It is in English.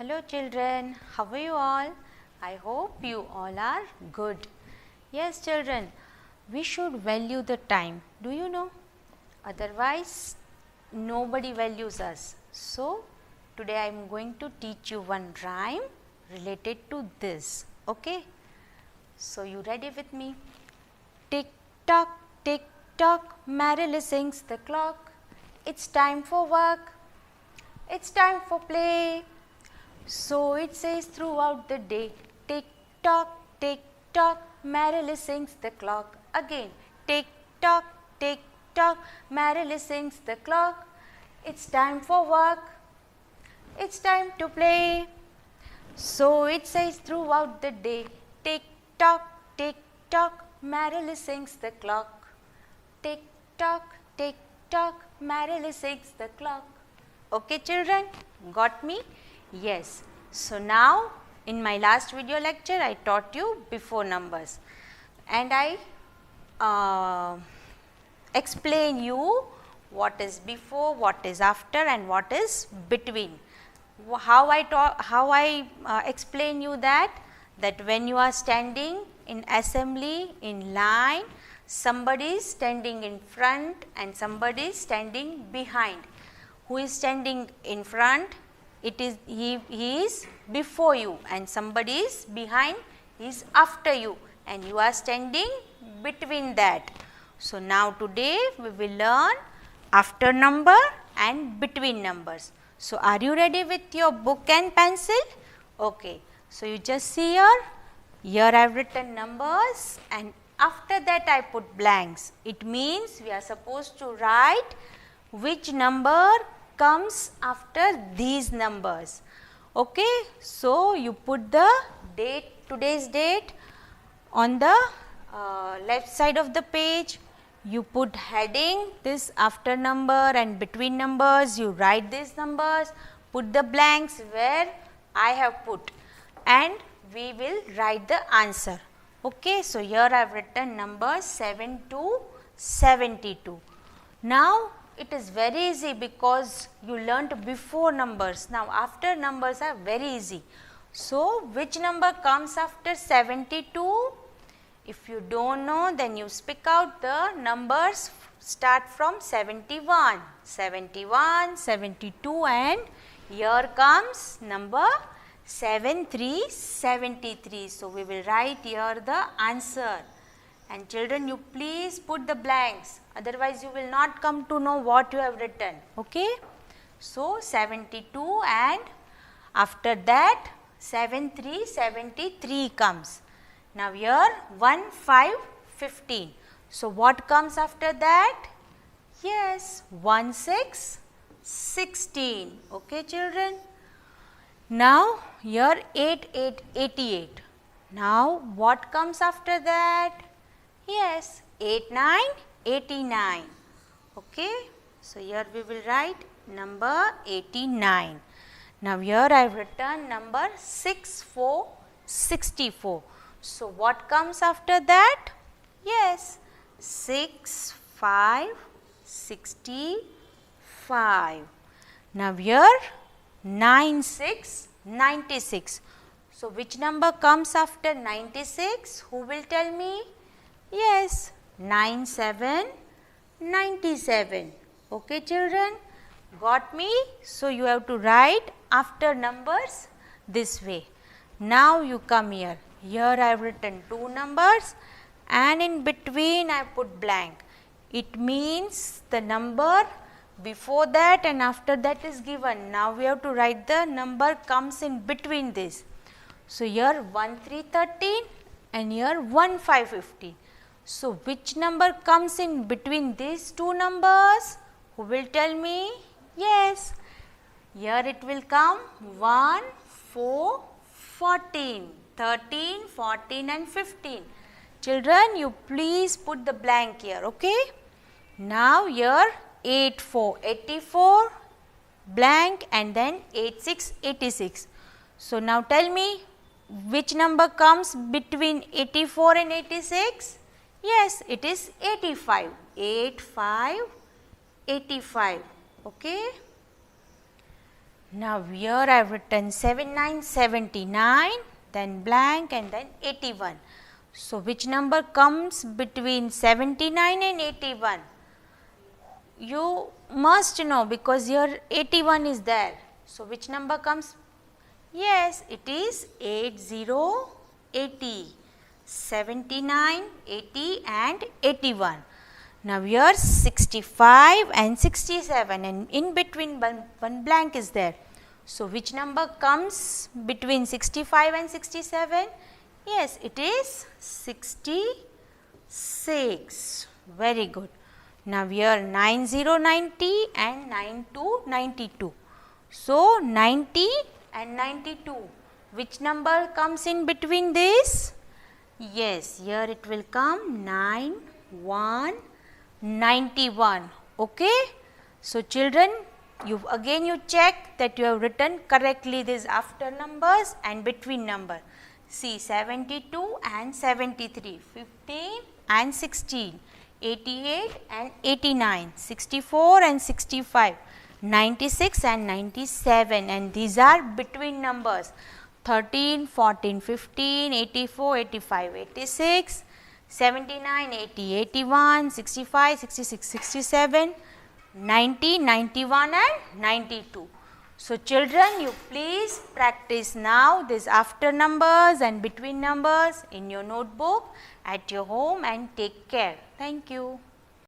Hello children, how are you all? I hope you all are good. Yes children, we should value the time, do you know? Otherwise nobody values us. So today I am going to teach you one rhyme related to this, okay? So you ready with me? Tick tock, merrily sings the clock. It's time for work, it's time for play. So it says throughout the day, tick tock, merrily sings the clock. Again, tick tock, merrily sings the clock. It's time for work, it's time to play. So it says throughout the day, tick tock, merrily sings the clock. Tick tock, merrily sings the clock. Okay children, got me? Yes. So now in my last video lecture I taught you before numbers and I explain you what is before, what is after and what is between. How I explain you that when you are standing in assembly in line, somebody is standing in front and somebody is standing behind. Who is standing in front? He is before you, and somebody is behind, he is after you, and you are standing between that. So now today we will learn after number and between numbers. So are you ready with your book and pencil? Okay. So you just see here I have written numbers and after that I put blanks. It means we are supposed to write which number comes after these numbers. Okay, so you put the date, today's date on the left side of the page. You put heading this after number and between numbers. You write these numbers, put the blanks where I have put, and we will write the answer. Okay, so here I have written numbers 7 to 72. Now it is very easy because you learnt before numbers. Now after numbers are very easy. So which number comes after 72? If you don't know, then you speak out the numbers start from 71, 72 and here comes number 73. So we will write here the answer. And children, you please put the blanks, otherwise you will not come to know what you have written. Okay? So 72 and after that 73 comes. Now here 15. So what comes after that? Yes, 16. Okay children? Now here 88. Now what comes after that? Yes, 89. Okay. So here we will write number 89. Now here I have written number 64. So what comes after that? Yes, 65. Now here 96. So which number comes after 96? Who will tell me? Yes, 97. Okay children, got me? So you have to write after numbers this way. Now you come here. Here I have written two numbers and in between I put blank. It means the number before that and after that is given. Now we have to write the number comes in between this. So here 1313 and here 1515. So which number comes in between these two numbers? Who will tell me? Yes, here it will come 1, 4, 14, 13, 14 and 15. Children, you please put the blank here, okay? Now here 84, blank and then 86. So now tell me which number comes between 84 and 86? Yes, it is 85. 85. Okay. Now here I have written 7979, then blank and then 81. So which number comes between 79 and 81? You must know because here 81 is there. So which number comes? Yes, it is 8080, 79, 80 and 81. Now here 65 and 67 and in between one blank is there. So which number comes between 65 and 67? Yes, it is 66. Very good. Now here 9090 and 9292. So 90 and 92. Which number comes in between this? Yes, here it will come 91. Okay. So children, you check that you have written correctly these after numbers and between number. See 72 and 73, 15 and 16, 88 and 89, 64 and 65, 96 and 97, and these are between numbers 13, 14, 15, 84, 85, 86, 79, 80, 81, 65, 66, 67, 90, 91 and 92. So children, you please practice now these after numbers and between numbers in your notebook at your home and take care. Thank you.